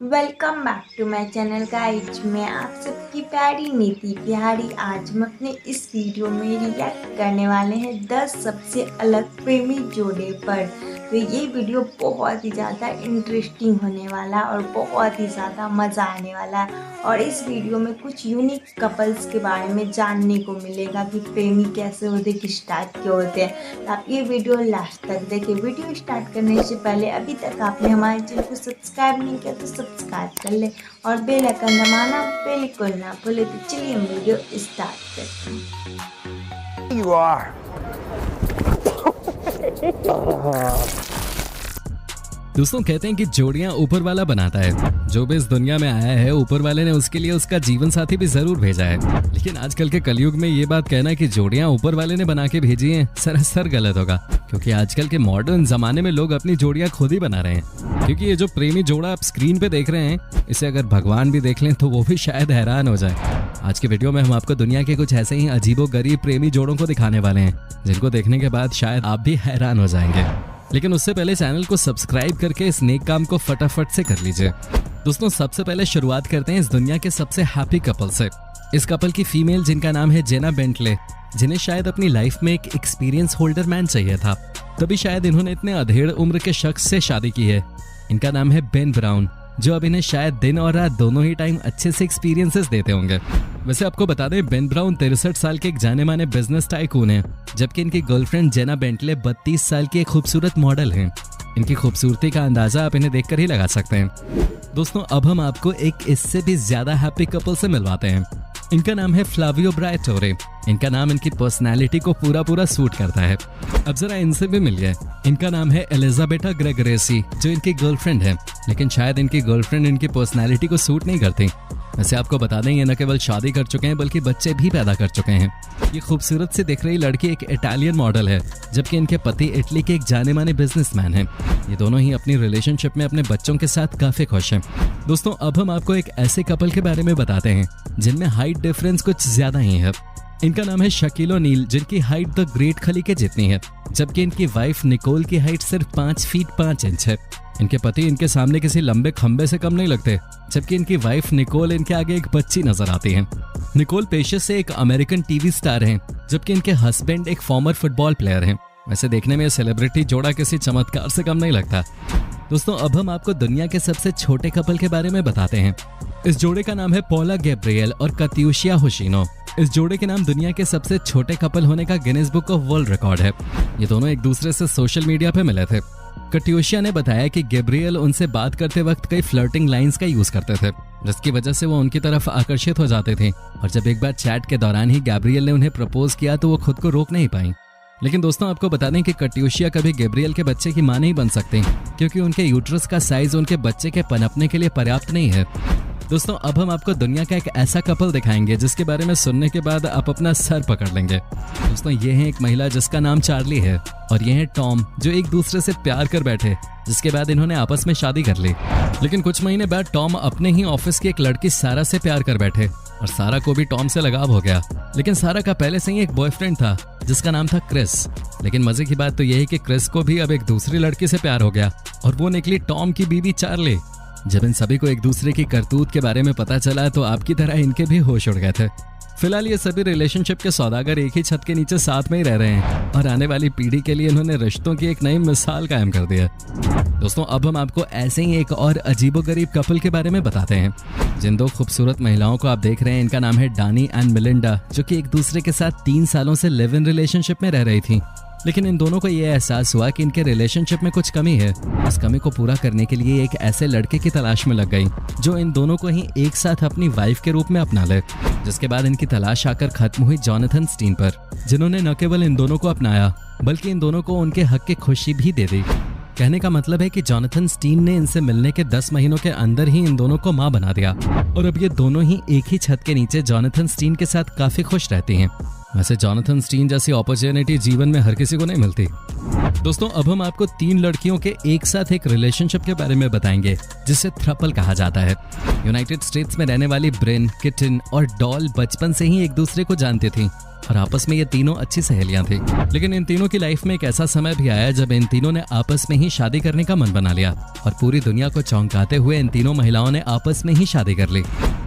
Welcome back to my channel guys. मैं आप सबकी प्यारी नीति प्यारी। आज हम अपने इस वीडियो में रिएक्ट करने वाले हैं 10 सबसे अलग प्रेमी जोड़े पर। तो ये वीडियो बहुत ही ज़्यादा इंटरेस्टिंग होने वाला और बहुत ही ज़्यादा मज़ा आने वाला है। और इस वीडियो में कुछ यूनिक कपल्स के बारे में जानने को मिलेगा कि प्रेमी कैसे होते, किस टाइप के होते हैं। तो आप ये वीडियो लास्ट तक देखिए। वीडियो स्टार्ट करने से पहले अभी तक आपने हमारे चैनल को सब्सक्राइब नहीं किया तो सब्सक्राइब कर ले और बेल आइकन दबाना बिल्कुल ना भूले। तो चलिए हम वीडियो स्टार्ट करते हैं। You are. दोस्तों कहते हैं कि जोड़ियां ऊपर वाला बनाता है। जो भी इस दुनिया में आया है ऊपर वाले ने उसके लिए उसका जीवन साथी भी जरूर भेजा है। लेकिन आजकल के कलयुग में ये बात कहना कि जोड़ियां ऊपर वाले ने बना के भेजी हैं सरासर गलत होगा, क्योंकि आजकल के मॉडर्न जमाने में लोग अपनी जोड़ियां खुद ही बना रहे हैं। क्योंकि ये जो प्रेमी जोड़ा आप स्क्रीन पे देख रहे हैं, इसे अगर भगवान भी देख लें तो वो भी शायद हैरान हो जाए। आज के वीडियो में हम आपको दुनिया के कुछ ऐसे ही अजीबोगरीब प्रेमी जोड़ों को दिखाने वाले हैं, जिनको देखने के बाद शायद आप भी हैरान हो जाएंगे। लेकिन उससे पहले चैनल को सब्सक्राइब करके इस नेक काम को फटाफट से कर लीजिए। दोस्तों सबसे पहले शुरुआत करते हैं इस दुनिया के सबसे हैप्पी कपल से। इस कपल की फीमेल, जिनका नाम है जेना बेंटले, जिन्हें शायद अपनी लाइफ में एक एक्सपीरियंस होल्डर मैन चाहिए था, तभी शायद इन्होंने इतने अधेड़ उम्र के शख्स से शादी की है। इनका नाम है बेन ब्राउन, जो अब इन्हें शायद दिन और रात दोनों ही टाइम अच्छे से एक्सपीरियंसेस देते होंगे। वैसे आपको बता दें, बेन ब्राउन 63 साल के एक जाने माने बिजनेस टाइकून हैं, जबकि इनकी गर्लफ्रेंड जेना बेंटले 32 साल की एक खूबसूरत मॉडल हैं। इनकी खूबसूरती का अंदाजा आप इन्हें देखकर ही लगा सकते हैं। दोस्तों अब हम आपको एक इससे भी ज्यादा हैप्पी कपल से मिलवाते हैं। इनका नाम है फ्लावियो ब्राइटोरे। इनका नाम इनकी पर्सनालिटी को पूरा सूट करता है। अब जरा इनसे भी मिलिए। इनका नाम है एलिजाबेटा ग्रेगरेसी, जो इनकी गर्लफ्रेंड है, लेकिन शायद इनकी गर्लफ्रेंड इनकी पर्सनालिटी को सूट नहीं करती। वैसे आपको बता दें, ये न केवल शादी कर चुके हैं बल्कि बच्चे भी पैदा कर चुके हैं। ये खूबसूरत से दिख रही लड़की एक इटालियन मॉडल है, जबकि इनके पति इटली के एक जाने माने बिजनेसमैन हैं। ये दोनों ही अपनी रिलेशनशिप में अपने बच्चों के साथ काफी खुश हैं। दोस्तों अब हम आपको एक ऐसे कपल के बारे में बताते हैं जिनमें हाइट डिफरेंस कुछ ज्यादा ही है। इनका नाम है शकील ओनील, जिनकी हाइट द ग्रेट खली के जितनी है, जबकि इनकी वाइफ निकोल की हाइट सिर्फ 5 फीट 5 इंच है। इनके पति इनके सामने किसी लंबे खंबे से कम नहीं लगते, जबकि इनकी वाइफ निकोल इनके आगे एक बच्ची नजर आती है। निकोल पेशे से एक अमेरिकन टीवी स्टार हैं, जबकि इनके हस्बैंड एक फॉर्मर फुटबॉल प्लेयर हैं। वैसे देखने में सेलिब्रिटी जोड़ा किसी चमत्कार से कम नहीं लगता। दोस्तों अब हम आपको दुनिया के सबसे छोटे कपल के बारे में बताते हैं। इस जोड़े का नाम है पॉला गैब्रियल और कात्यूशिया होशिनो। इस जोड़े के नाम दुनिया के सबसे छोटे कपल होने का Guinness book of world record है। ये दोनों एक दूसरे से सोशल मीडिया पे मिले थे। कात्यूशिया ने बताया कि गैब्रियल उनसे बात करते वक्त कई फ्लर्टिंग लाइंस का यूज करते थे, जिसकी वजह से वो उनकी तरफ आकर्षित हो जाते थे। और जब एक बार चैट के दौरान ही गैब्रियल ने उन्हें प्रपोज किया तो वो खुद को रोक नहीं पाई। लेकिन दोस्तों आपको बता दें कि कात्यूशिया कभी गैब्रियल के बच्चे की मां नहीं बन सकती, क्योंकि उनके यूट्रस का साइज उनके बच्चे के पनपने के लिए पर्याप्त नहीं है। दोस्तों अब हम आपको दुनिया का एक ऐसा कपल दिखाएंगे जिसके बारे में सुनने के बाद आप अपना सर पकड़ लेंगे। दोस्तों ये है एक महिला जिसका नाम चार्ली है, और ये है टॉम, जो एक दूसरे से प्यार कर बैठे, जिसके बाद इन्होंने आपस में शादी कर ली। लेकिन कुछ महीने बाद टॉम अपने ही ऑफिस की एक लड़की सारा से प्यार कर बैठे, और सारा को भी टॉम से लगाव हो गया। लेकिन सारा का पहले से ही एक बॉयफ्रेंड था जिसका नाम था क्रिस। लेकिन मजे की बात तो यह है कि क्रिस को भी अब एक दूसरी लड़की से प्यार हो गया, और वो निकली टॉम की बीवी चार्ली। जब इन सभी को एक दूसरे की करतूत के बारे में पता चला तो आपकी तरह इनके भी होश उड़ गए थे। फिलहाल ये सभी रिलेशनशिप के सौदागर एक ही छत के नीचे साथ में ही रह रहे हैं, और आने वाली पीढ़ी के लिए इन्होंने रिश्तों की एक नई मिसाल कायम कर दी है। दोस्तों अब हम आपको ऐसे ही एक और अजीबोगरीब कपल के बारे में बताते हैं। जिन दो खूबसूरत महिलाओं को आप देख रहे हैं, इनका नाम है डानी एंड मिलिंडा, जो कि एक दूसरे के साथ 3 सालों से लिव इन रिलेशनशिप में रह रही थी। लेकिन इन दोनों को यह एहसास हुआ कि इनके रिलेशनशिप में कुछ कमी है। इस कमी को पूरा करने के लिए एक ऐसे लड़के की तलाश में लग गई जो इन दोनों को ही एक साथ अपनी वाइफ के रूप में अपना ले। जिसके बाद इनकी तलाश आकर खत्म हुई जॉनथन स्टीन पर, जिन्होंने न केवल इन दोनों को अपनाया बल्कि इन दोनों को उनके हक की खुशी भी दे दी। कहने का मतलब है कि जॉनथन स्टीन ने इनसे मिलने के 10 महीनों के अंदर ही इन दोनों को मां बना दिया, और अब ये दोनों ही एक ही छत के नीचे जॉनथन स्टीन के साथ काफी खुश रहती हैं। वैसे जॉनथन स्टीन जैसी अपॉर्चुनिटी जीवन में हर किसी को नहीं मिलती। दोस्तों अब हम आपको 3 लड़कियों के एक साथ एक रिलेशनशिप के बारे में बताएंगे, जिसे थ्रपल कहा जाता है। यूनाइटेड स्टेट्स में रहने वाली ब्रेन, किटन और डॉल बचपन से ही एक दूसरे को जानती थी, और आपस में ये तीनों अच्छी सहेलियां थी। लेकिन इन तीनों की लाइफ में एक ऐसा समय भी आया जब इन तीनों ने आपस में ही शादी करने का मन बना लिया और पूरी दुनिया को चौंकाते हुए इन तीनों महिलाओं ने आपस में ही शादी कर ली।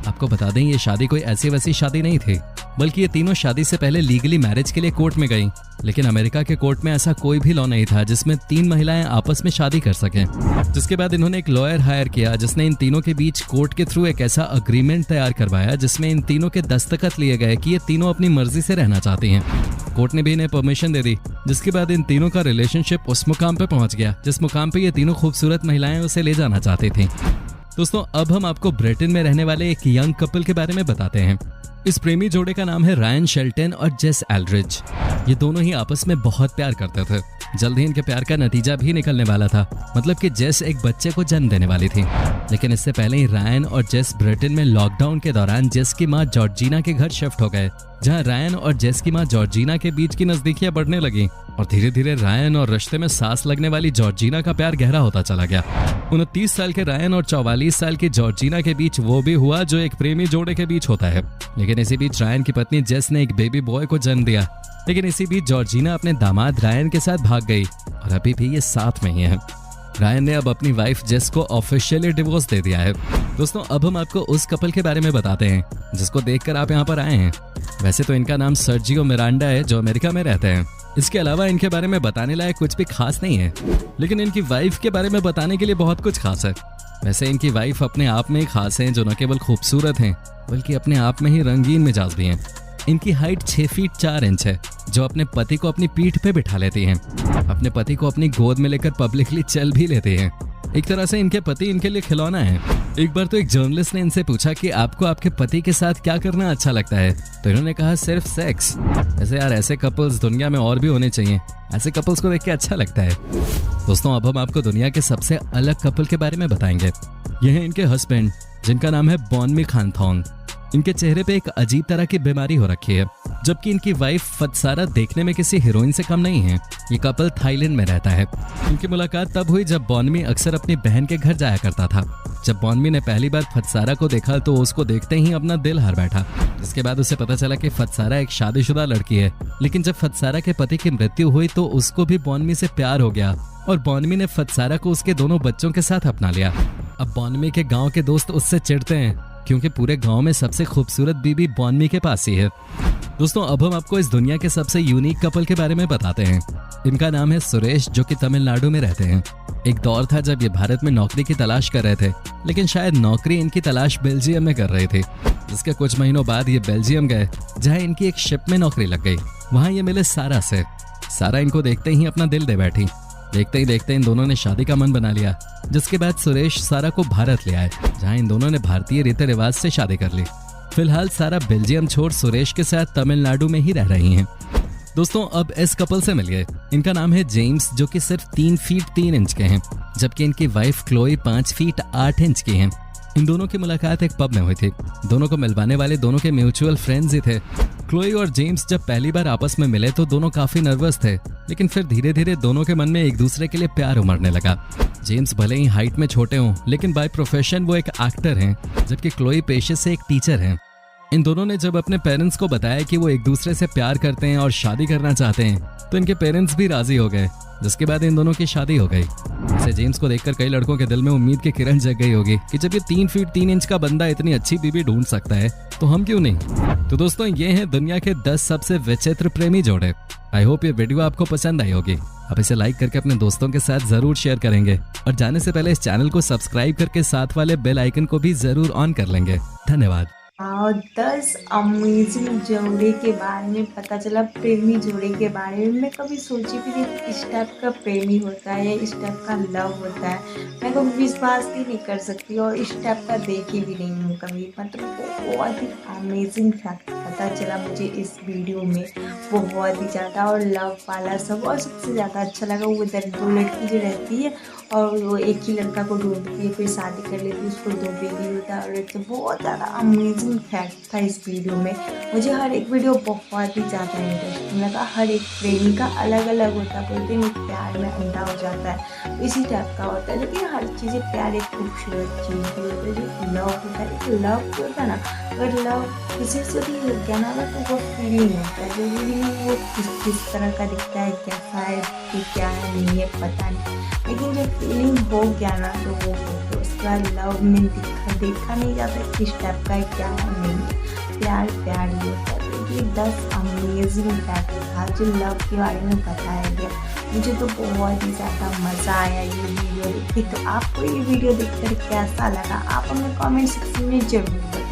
आपको बता दें, ये शादी कोई ऐसी वैसी शादी नहीं थी, बल्कि ये तीनों शादी से पहले लीगली मैरिज के लिए कोर्ट में गई। लेकिन अमेरिका के कोर्ट में ऐसा कोई भी लॉ नहीं था जिसमें 3 महिलाएं आपस में शादी कर सकें। जिसके बाद इन्होंने एक लॉयर हायर किया जिसने इन तीनों के बीच कोर्ट के थ्रू एक ऐसा अग्रीमेंट तैयार करवाया जिसमें इन तीनों के दस्तखत लिए गए कि ये तीनों अपनी मर्जी से रहना चाहती हैं। कोर्ट ने भी इन्हें परमिशन दे दी, जिसके बाद इन तीनों का रिलेशनशिप उस मुकाम पे पहुंच गया जिस मुकाम पे ये तीनों खूबसूरत महिलाएं उसे ले जाना चाहती थी। दोस्तों, अब हम आपको ब्रिटेन में रहने वाले एक यंग कपल के बारे में बताते हैं। इस प्रेमी जोड़े का नाम है रायन शेल्टन और जेस एल्ड्रिज। ये दोनों ही आपस में बहुत प्यार करते थे। जल्द ही इनके प्यार का नतीजा भी निकलने वाला था, मतलब कि जेस एक बच्चे को जन्म देने वाली थी। लेकिन इससे पहले ही रायन और जेस ब्रिटेन में लॉकडाउन के दौरान जेस की मां जॉर्जिना के घर शिफ्ट हो गए, जहां रायन और जेस की मां जॉर्जिना के बीच की नजदीकियां बढ़ने लगी और धीरे धीरे रायन और रिश्ते में सांस लगने वाली जॉर्जिना का प्यार गहरा होता चला गया। 29 साल के रायन और 44 साल की जॉर्जिना के बीच वो भी हुआ जो एक प्रेमी जोड़े के बीच होता है। लेकिन इसी बीच रायन की पत्नी जेस ने एक बेबी बॉय को जन्म दिया। लेकिन इसी बीच जॉर्जिना अपने दामाद रायन के साथ भाग गई और अभी भी ये साथ में ही है। रायन ने अब अपनी वाइफ जेस को ऑफिशियली डिवोर्स दे दिया है। दोस्तों, अब हम आपको उस कपल के बारे में बताते हैं जिसको देखकर आप यहाँ पर आए हैं। वैसे तो इनका नाम सर्जियो मिरांडा है, जो अमेरिका में रहते हैं। इसके अलावा इनके बारे में बताने लायक कुछ भी खास नहीं है, लेकिन इनकी वाइफ के बारे में बताने के लिए बहुत कुछ खास है। वैसे इनकी वाइफ अपने आप में ही खास हैं, जो न केवल खूबसूरत हैं बल्कि अपने आप में ही रंगीन मिजाज भी हैं। इनकी हाइट 6 फीट 4 इंच है, जो अपने पति को अपनी पीठ पे बिठा लेती हैं। अपने पति को अपनी गोद में लेकर पब्लिकली चल भी लेती हैं। एक तरह से इनके पति इनके लिए खिलौना है। एक बार तो एक जर्नलिस्ट ने इनसे पूछा कि आपको आपके पति के साथ क्या करना अच्छा लगता है, तो इन्होंने कहा सिर्फ सेक्स। ऐसे यार, ऐसे कपल्स दुनिया में और भी होने चाहिए। ऐसे कपल्स को देख के अच्छा लगता है। दोस्तों, अब हम आपको दुनिया के सबसे अलग कपल के बारे में बताएंगे। ये है इनके हस्बैंड, जिनका नाम है बॉनमी खानथोंग। इनके चेहरे पे एक अजीब तरह की बीमारी हो रखी है, जबकि इनकी वाइफ फतसारा देखने में किसी हीरोइन से कम नहीं है। ये कपल थाईलैंड में रहता है। इनकी मुलाकात तब हुई जब बॉनमी अक्सर अपनी बहन के घर जाया करता था। जब बॉनमी ने पहली बार फतसारा को देखा तो उसको देखते ही अपना दिल हार बैठा। इसके बाद उसे पता चला कि फतसारा एक शादीशुदा लड़की है। लेकिन जब फतसारा के पति की मृत्यु हुई तो उसको भी बॉनमी से प्यार हो गया और बॉनमी ने फतसारा को उसके दोनों बच्चों के साथ अपना लिया। अब बॉनमी के गाँव के दोस्त उससे चिढ़ते हैं क्योंकि पूरे गांव में सबसे खूबसूरत बीबी बॉनमी के पास ही है। दोस्तों, अब हम आपको इस दुनिया के सबसे यूनिक कपल के बारे में बताते हैं। इनका नाम है सुरेश, जो कि तमिलनाडु में रहते हैं। एक दौर था जब ये भारत में नौकरी की तलाश कर रहे थे, लेकिन शायद नौकरी इनकी तलाश बेल्जियम में कर रहे थे। जिसके कुछ महीनों बाद ये बेल्जियम गए, जहाँ इनकी एक शिप में नौकरी लग गई। वहाँ ये मिले सारा से। सारा इनको देखते ही अपना दिल दे बैठी। देखते ही देखते इन दोनों ने शादी का मन बना लिया, जिसके बाद सुरेश सारा को भारत ले आए, जहां इन दोनों ने भारतीय रीति रिवाज से शादी कर ली। फिलहाल सारा बेल्जियम छोड़ सुरेश के साथ तमिलनाडु में ही रह रही हैं। दोस्तों, अब इस कपल से मिलिए। इनका नाम है जेम्स, जो कि सिर्फ 3 फीट 3 इंच के हैं, जबकि इनकी वाइफ क्लोई 5 फीट 8 इंच की हैं। इन दोनों की मुलाकात एक पब में हुई थी। दोनों को मिलवाने वाले दोनों के म्यूचुअल फ्रेंड्स ही थे। क्लोई और जेम्स जब पहली बार आपस में मिले तो दोनों काफी नर्वस थे, लेकिन फिर धीरे धीरे दोनों के मन में एक दूसरे के लिए प्यार उमड़ने लगा। जेम्स भले ही हाइट में छोटे हों, लेकिन बाय प्रोफेशन वो एक एक्टर हैं, जबकि क्लोई पेशे से एक टीचर हैं। इन दोनों ने जब अपने पेरेंट्स को बताया कि वो एक दूसरे से प्यार करते हैं और शादी करना चाहते हैं, तो इनके पेरेंट्स भी राजी हो गए, जिसके बाद इन दोनों की शादी हो गई। वैसे जेम्स को देखकर कई लड़कों के दिल में उम्मीद की किरण जग गई होगी कि जब ये 3 फीट 3 इंच का बंदा इतनी अच्छी बीवी ढूंढ सकता है, तो हम क्यों नहीं। तो दोस्तों, ये हैं दुनिया के 10 सबसे विचित्र प्रेमी जोड़े। आई होप ये वीडियो आपको पसंद आई होगी। आप इसे लाइक करके अपने दोस्तों के साथ जरूर शेयर करेंगे और जाने से पहले इस चैनल को सब्सक्राइब करके साथ वाले बेल आइकन को भी जरूर ऑन कर लेंगे। धन्यवाद। और 10 अमेजिंग जोड़े के बारे में पता चला, प्रेमी जोड़े के बारे में। मैं कभी सोची भी नहीं इस टाइप का प्रेमी होता है या इस टाइप का लव होता है। मैं कभी विश्वास भी नहीं कर सकती और इस टाइप का देखी भी नहीं हूँ कभी। मतलब बहुत ही अमेजिंग फैक्ट पता चला मुझे इस वीडियो में, बहुत ही ज़्यादा। और लव वाला सब, और सबसे ज़्यादा अच्छा लगा वो 2 लड़की जो रहती है और वो एक ही लड़का को ढूंढती है, फिर शादी कर लेती है, उसको 2 बेबी होता है। और एक तो बहुत ज़्यादा अमेजिंग फैक्ट था इस वीडियो में। मुझे हर एक वीडियो बहुत ही ज़्यादा इंटरेस्टिंग लगा। हर एक प्रेमी का अलग अलग होता है। बोलते हैं प्यार में अंधा हो जाता है, तो इसी टाइप का होता है। लेकिन हर चीज़ें प्यार एक खूबसूरत चीज़ भी होती है। जो लव होता है, एक लव जो होता है ना, अगर लव किसी से भी क्या ना बट वो फीलिंग होता है, जो फीलिंग वो किस तरह का दिखता है, कैसा है कि क्या है नहीं है पता नहीं, लेकिन जब फीलिंग हो गया ना तो वो फोटो उसके बाद लव में देखा नहीं जाता किस टाइप का है क्या है नहीं है, प्यार प्यार ही होता है। तो ये 10 अमेजिंग फैक्ट था जो लव के बारे में बताया गया। मुझे तो बहुत ही ज़्यादा मज़ा आया ये वीडियो देख के। तो आपको ये वीडियो देखकर कैसा लगा आप हमें कमेंट सेक्शन में ज़रूर बताएं।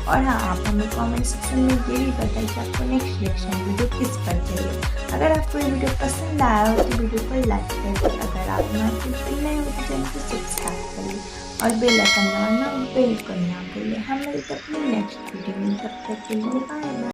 और हाँ, आप हमें कमेंट सेक्शन में ये भी बताएं कि आपको नेक्स्ट रिएक्शन वीडियो किस पर चाहिए। अगर आपको ये वीडियो पसंद आया हो तो वीडियो को लाइक करें। अगर आप हमारे चैनल नए हो तो चैनल को सब्सक्राइब करिए और बेल आइकन दबाना बिल्कुल ना भूलिए। हम मिलते हैं अपनी नेक्स्ट वीडियो में, तब तक के लिए बाय बाय।